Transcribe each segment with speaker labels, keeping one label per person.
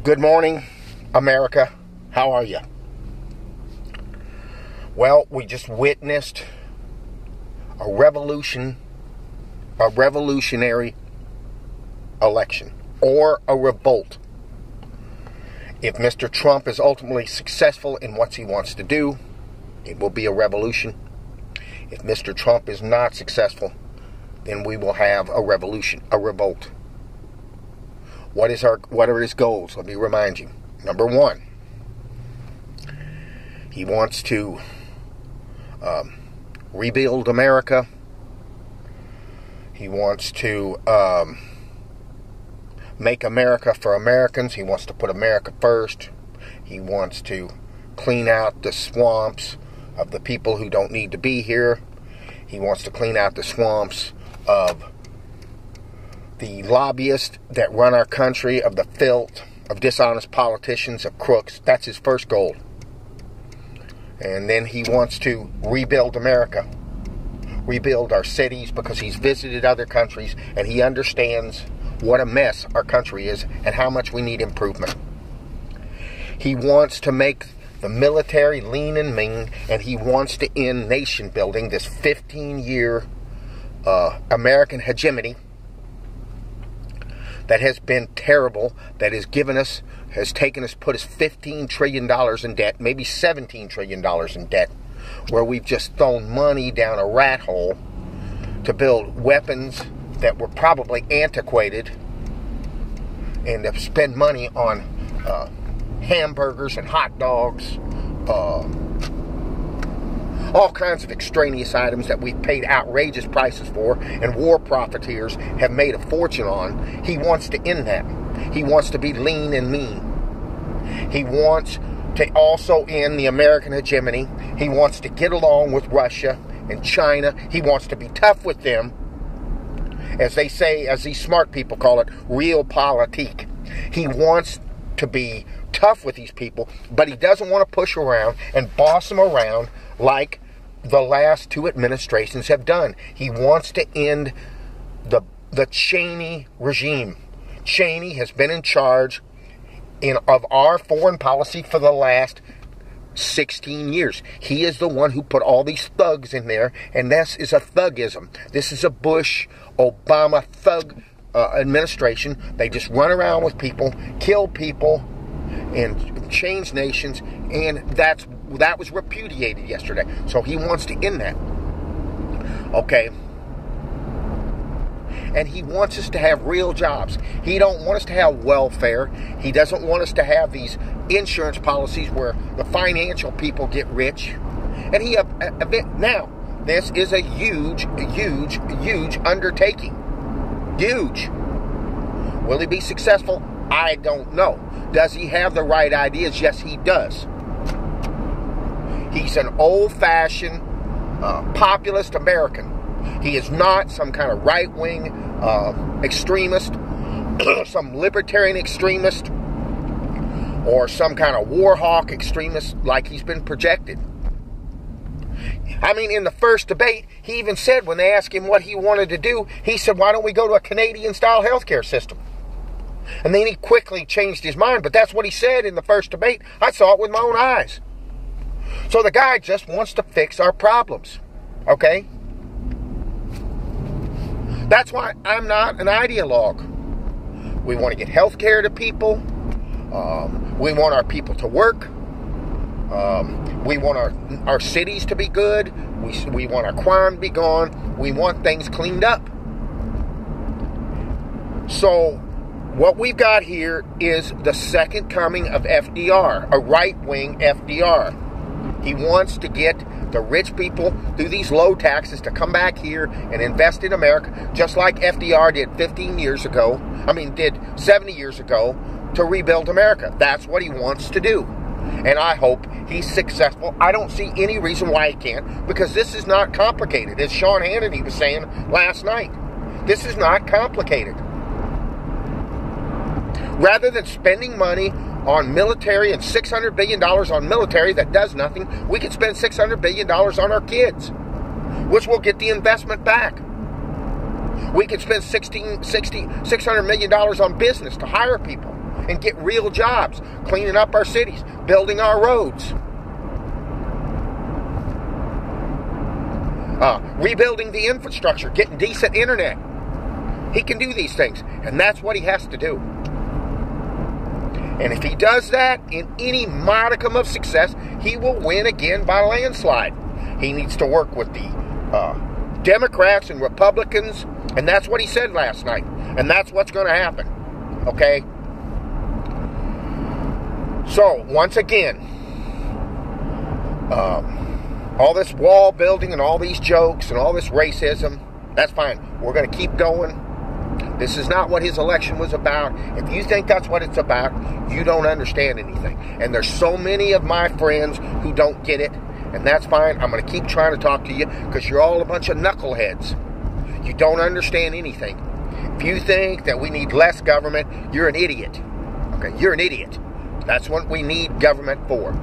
Speaker 1: Good morning, America. How are you? Well, we just witnessed a revolutionary election, or a revolt. If Mr. Trump is ultimately successful in what he wants to do, it will be a revolution. If Mr. Trump is not successful, then we will have a revolution, a revolt. What are his goals? Let me remind you. Number one, he wants to rebuild America. He wants to make America for Americans. He wants to put America first. He wants to clean out the swamps of the people who don't need to be here. He wants to clean out the swamps of the lobbyists that run our country, of the filth, of dishonest politicians, of crooks. That's his first goal. And then he wants to rebuild America, rebuild our cities, because he's visited other countries and he understands what a mess our country is and how much we need improvement. He wants to make the military lean and mean, and he wants to end nation building, this 15-year American hegemony that has been terrible, that has put us $15 trillion in debt, maybe $17 trillion in debt, where we've just thrown money down a rat hole to build weapons that were probably antiquated, and to spend money on hamburgers and hot dogs, all kinds of extraneous items that we've paid outrageous prices for, and war profiteers have made a fortune on. He wants to end that. He wants to be lean and mean. He wants to also end the American hegemony. He wants to get along with Russia and China. He wants to be tough with them. As they say, as these smart people call it, realpolitik. He wants to be tough with these people, but he doesn't want to push around and boss them around like the last two administrations have done. He wants to end the Cheney regime. Cheney has been in charge of our foreign policy for the last 16 years. He is the one who put all these thugs in there, and this is a thugism. This is a Bush-Obama thug administration. They just run around with people, kill people, and change nations, and that was repudiated yesterday. So he wants to end that. Okay. And he wants us to have real jobs. He don't want us to have welfare. He doesn't want us to have these insurance policies where the financial people get rich. And now, this is a huge undertaking. Huge. Will he be successful? I don't know. Does he have the right ideas? Yes, he does. He's an old-fashioned populist American. He is not some kind of right-wing extremist, some libertarian extremist, or some kind of war hawk extremist like he's been projected. I mean, in the first debate, he even said, when they asked him what he wanted to do, he said, why don't we go to a Canadian-style healthcare system? And then he quickly changed his mind, but that's what he said in the first debate. I saw it with my own eyes. So the guy just wants to fix our problems, okay? That's why I'm not an ideologue. We want to get health care to people. We want our people to work. We want our cities to be good. We want our crime to be gone. We want things cleaned up. So what we've got here is the second coming of FDR, a right-wing FDR. He wants to get the rich people through these low taxes to come back here and invest in America, just like FDR did 70 years ago, to rebuild America. That's what he wants to do. And I hope he's successful. I don't see any reason why he can't, because this is not complicated. As Sean Hannity was saying last night, this is not complicated. Rather than spending money on military and $600 billion on military that does nothing, we could spend $600 billion on our kids, which will get the investment back. We could spend $600 million on business to hire people. and get real jobs, cleaning up our cities, building our roads, rebuilding the infrastructure, getting decent internet. He can do these things, and that's what he has to do. And if he does that in any modicum of success, he will win again by landslide. He needs to work with the Democrats and Republicans, and that's what he said last night. And that's what's going to happen. Okay? So, once again, all this wall building and all these jokes and all this racism, that's fine. We're going to keep going. This is not what his election was about. If you think that's what it's about, you don't understand anything. And there's so many of my friends who don't get it, and that's fine. I'm going to keep trying to talk to you because you're all a bunch of knuckleheads. You don't understand anything. If you think that we need less government, you're an idiot. Okay, you're an idiot. That's what we need government for.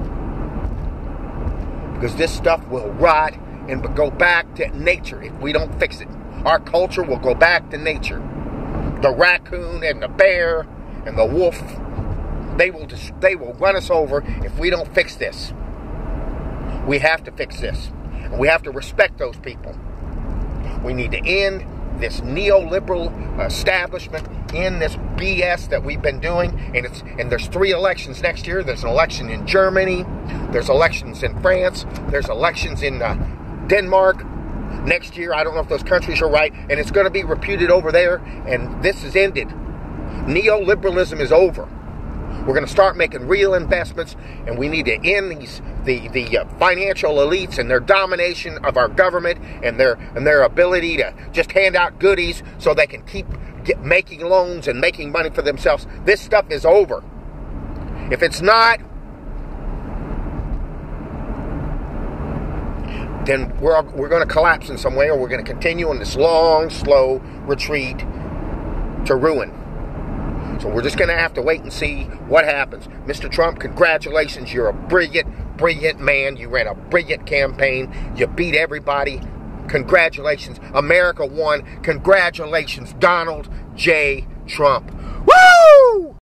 Speaker 1: Because this stuff will rot and go back to nature if we don't fix it. Our culture will go back to nature. The raccoon and the bear and the wolf, they will run us over if we don't fix this. We have to fix this. And we have to respect those people. We need to end this neoliberal establishment, end this BS that we've been doing. And there's 3 elections next year. There's an election in Germany. There's elections in France. There's elections in Denmark. Next year, I don't know if those countries are right, and it's going to be reputed over there, and this is ended. Neoliberalism is over. We're going to start making real investments, and we need to end the financial elites and their domination of our government and their ability to just hand out goodies so they can keep making loans and making money for themselves. This stuff is over. If it's not, then we're going to collapse in some way, or we're going to continue on this long, slow retreat to ruin. So we're just going to have to wait and see what happens. Mr. Trump, congratulations. You're a brilliant, brilliant man. You ran a brilliant campaign. You beat everybody. Congratulations. America won. Congratulations, Donald J. Trump. Woo!